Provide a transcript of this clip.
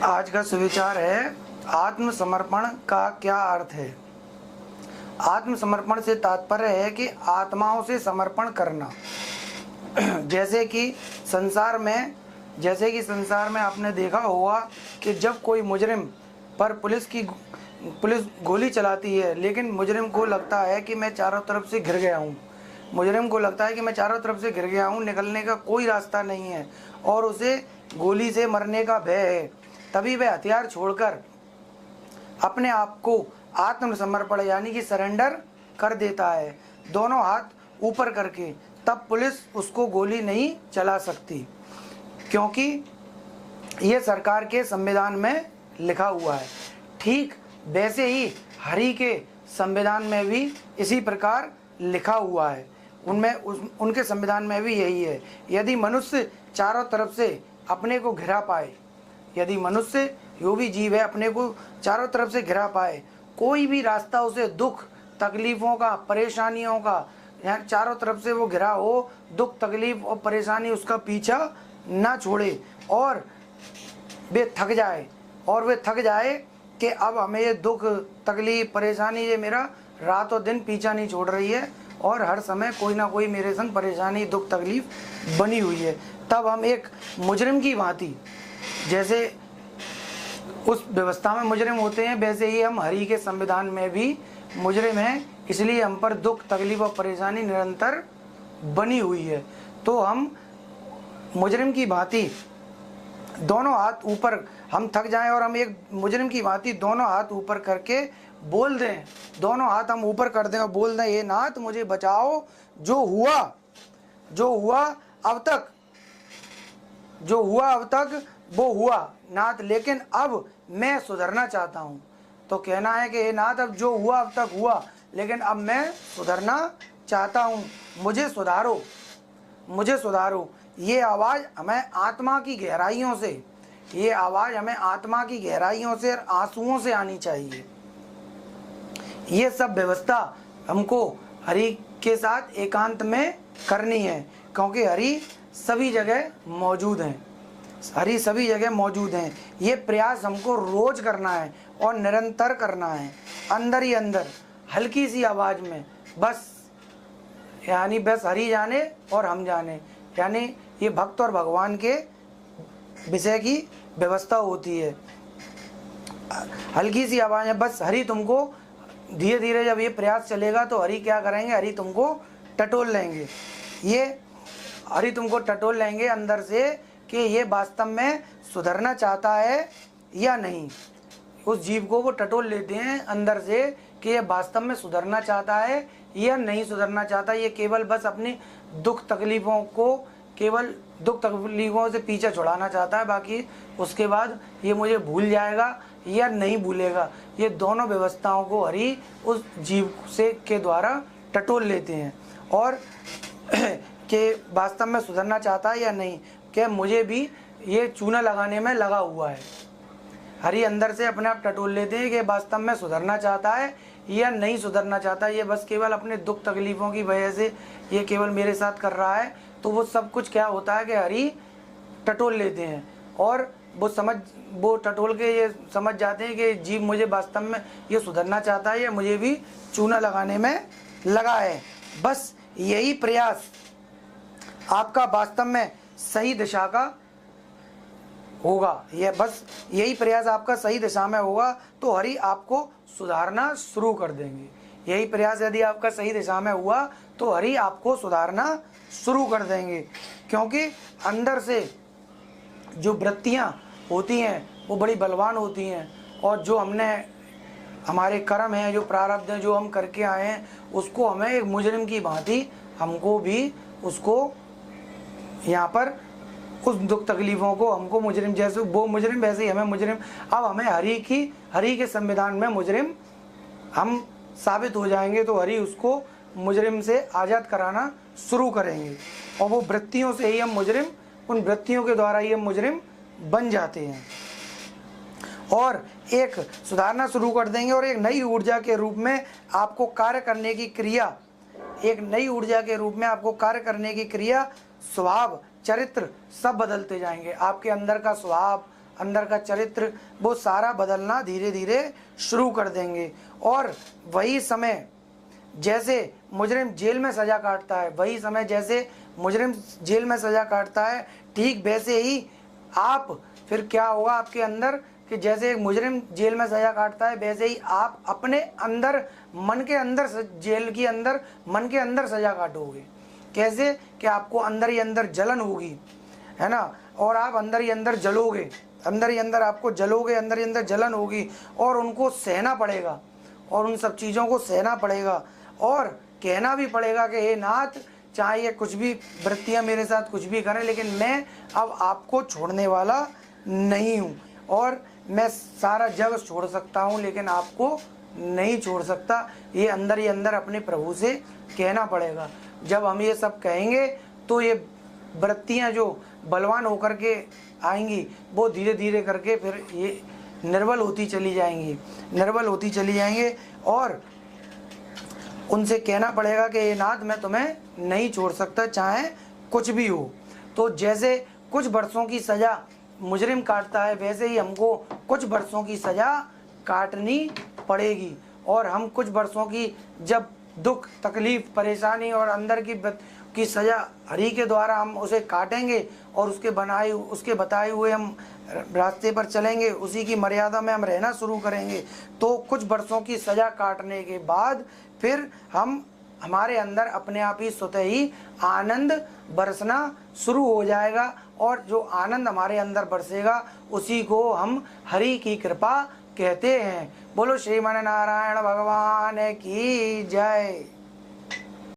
आज का सुविचार है आत्मसमर्पण का क्या अर्थ है। आत्मसमर्पण से तात्पर्य है कि आत्माओं से समर्पण करना। जैसे कि संसार में आपने देखा होगा कि जब कोई मुजरिम पर पुलिस गोली चलाती है, लेकिन मुजरिम को लगता है कि मैं चारों तरफ से घिर गया हूँ, निकलने का कोई रास्ता नहीं है और उसे गोली से मरने का भय है। तभी वह हथियार छोड़कर अपने आप को आत्मसमर्पण यानी कि सरेंडर कर देता है, दोनों हाथ ऊपर करके। तब पुलिस उसको गोली नहीं चला सकती, क्योंकि ये सरकार के संविधान में लिखा हुआ है। ठीक वैसे ही हरि के संविधान में भी इसी प्रकार लिखा हुआ है। उनके संविधान में भी यही है। यदि मनुष्य चारों तरफ से अपने को घिरा पाए, यदि मनुष्य जो भी जीव है अपने को चारों तरफ से घिरा पाए, कोई भी रास्ता उसे दुख तकलीफों का, परेशानियों का, यहाँ चारों तरफ से वो घिरा हो, दुख तकलीफ और परेशानी उसका पीछा ना छोड़े और वे थक जाए कि अब हमें ये दुख तकलीफ परेशानी ये मेरा रातों दिन पीछा नहीं छोड़ रही है और हर समय कोई ना कोई मेरे संग परेशानी दुख तकलीफ बनी हुई है। तब हम एक मुजरिम की भांति, जैसे उस व्यवस्था में मुजरिम होते हैं, वैसे ही हम हरि के संविधान में भी मुजरिम हैं, इसलिए हम पर दुख तकलीफ और परेशानी निरंतर बनी हुई है। तो हम मुजरिम की भांति दोनों हाथ ऊपर, हम थक जाएं और हम एक मुजरिम की भांति दोनों हाथ ऊपर करके बोल दें, दोनों हाथ हम ऊपर कर दें और बोल दें, हे नाथ मुझे बचाओ, जो हुआ अब तक वो हुआ नाथ, लेकिन अब मैं सुधरना चाहता हूँ। तो कहना है कि हे नाथ अब जो हुआ अब तक हुआ, लेकिन अब मैं सुधरना चाहता हूँ, मुझे सुधारो। ये आवाज़ हमें आत्मा की गहराइयों से और आंसुओं से आनी चाहिए। ये सब व्यवस्था हमको हरि के साथ एकांत में करनी है, क्योंकि हरि सभी जगह मौजूद हैं। ये प्रयास हमको रोज करना है और निरंतर करना है, अंदर ही अंदर हल्की सी आवाज़ में, बस हरि जाने और हम जाने, यानी ये भक्त और भगवान के विषय की व्यवस्था होती है। हल्की सी आवाज़ में बस हरि तुमको धीरे धीरे जब ये प्रयास चलेगा तो हरि क्या करेंगे, हरि तुमको टटोल लेंगे अंदर से कि ये वास्तव में सुधरना चाहता है या नहीं। उस जीव को वो टटोल लेते हैं अंदर से कि ये वास्तव में सुधरना चाहता है या नहीं सुधरना चाहता। ये केवल बस अपनी दुख तकलीफों से पीछा छुड़ाना चाहता है, बाकी उसके बाद ये मुझे भूल जाएगा या नहीं भूलेगा। ये दोनों व्यवस्थाओं को हरि उस जीव के द्वारा टटोल लेते हैं और कि वास्तव में सुधरना चाहता है या नहीं, कि मुझे भी ये चूना लगाने में लगा हुआ है। हरि अंदर से अपने आप टटोल लेते हैं कि वास्तव में सुधरना चाहता है या नहीं सुधरना चाहता। ये बस केवल अपने दुख तकलीफ़ों की वजह से ये केवल मेरे साथ कर रहा है, तो वो सब कुछ क्या होता है कि हरि टटोल लेते हैं और वो टटोल के ये समझ जाते हैं कि जीव मुझे वास्तव में ये सुधरना चाहता है या मुझे भी चूना लगाने में लगा है। बस यही प्रयास आपका वास्तव में सही दिशा का होगा, यही प्रयास आपका सही दिशा में होगा तो हरि आपको सुधारना शुरू कर देंगे। यही प्रयास यदि आपका सही दिशा में हुआ तो हरि आपको सुधारना शुरू कर देंगे, क्योंकि अंदर से जो वृत्तियाँ होती हैं वो बड़ी बलवान होती हैं और जो हमारे कर्म हैं, जो प्रारब्ध हैं, जो हम करके आए हैं, उसको हमें एक मुजरिम की भांति हमको भी उसको यहाँ पर उस दुख तकलीफ़ों को हमको मुजरिम जैसे वो मुजरिम वैसे ही हमें मुजरिम, अब हमें हरि के संविधान में मुजरिम हम साबित हो जाएंगे तो हरि उसको मुजरिम से आज़ाद कराना शुरू करेंगे और वो वृत्तियों से ही हम मुजरिम, उन वृत्तियों के द्वारा ही हम मुजरिम बन जाते हैं और एक सुधारना शुरू कर देंगे और एक नई ऊर्जा के रूप में आपको कार्य करने की क्रिया, स्वभाव, चरित्र सब बदलते जाएंगे। आपके अंदर का स्वभाव, अंदर का चरित्र वो सारा बदलना धीरे धीरे शुरू कर देंगे। और वही समय जैसे मुजरिम जेल में सज़ा काटता है, वही समय जैसे मुजरिम जेल में सज़ा काटता है, ठीक वैसे ही आप फिर क्या होगा आपके अंदर कि जैसे एक मुजरिम जेल में सज़ा काटता है, वैसे ही आप अपने अंदर मन के अंदर जेल के अंदर मन के अंदर सज़ा काटोगे। कैसे कि आपको अंदर ही अंदर जलन होगी, है ना, और आप अंदर ही अंदर जलोगे, अंदर ही अंदर आपको जलोगे, अंदर ही अंदर जलन होगी और उनको सहना पड़ेगा और उन सब चीज़ों को सहना पड़ेगा और कहना भी पड़ेगा कि हे नाथ, चाहे ये कुछ भी वृत्तियाँ मेरे साथ कुछ भी करें, लेकिन मैं अब आपको छोड़ने वाला नहीं हूँ और मैं सारा जग छोड़ सकता हूँ लेकिन आपको नहीं छोड़ सकता। ये अंदर ही अंदर अपने प्रभु से कहना पड़ेगा। जब हम ये सब कहेंगे तो ये वृत्तियाँ जो बलवान होकर के आएंगी वो धीरे धीरे करके फिर ये निर्बल होती चली जाएंगी, निर्बल होती चली जाएंगे और उनसे कहना पड़ेगा कि ये नाथ, मैं तुम्हें नहीं छोड़ सकता चाहे कुछ भी हो। तो जैसे कुछ वर्षों की सज़ा मुजरिम काटता है, वैसे ही हमको कुछ वर्षों की सज़ा काटनी पड़ेगी और हम कुछ वर्षों की जब दुख तकलीफ़ परेशानी और अंदर की सज़ा हरि के द्वारा हम उसे काटेंगे और उसके बताए हुए हम रास्ते पर चलेंगे, उसी की मर्यादा में हम रहना शुरू करेंगे। तो कुछ वर्षों की सज़ा काटने के बाद फिर हमारे अंदर अपने आप ही स्वतः ही आनंद बरसना शुरू हो जाएगा और जो आनंद हमारे अंदर बरसेगा उसी को हम हरि की कृपा कहते हैं। बोलो श्रीमन नारायण भगवान की जय।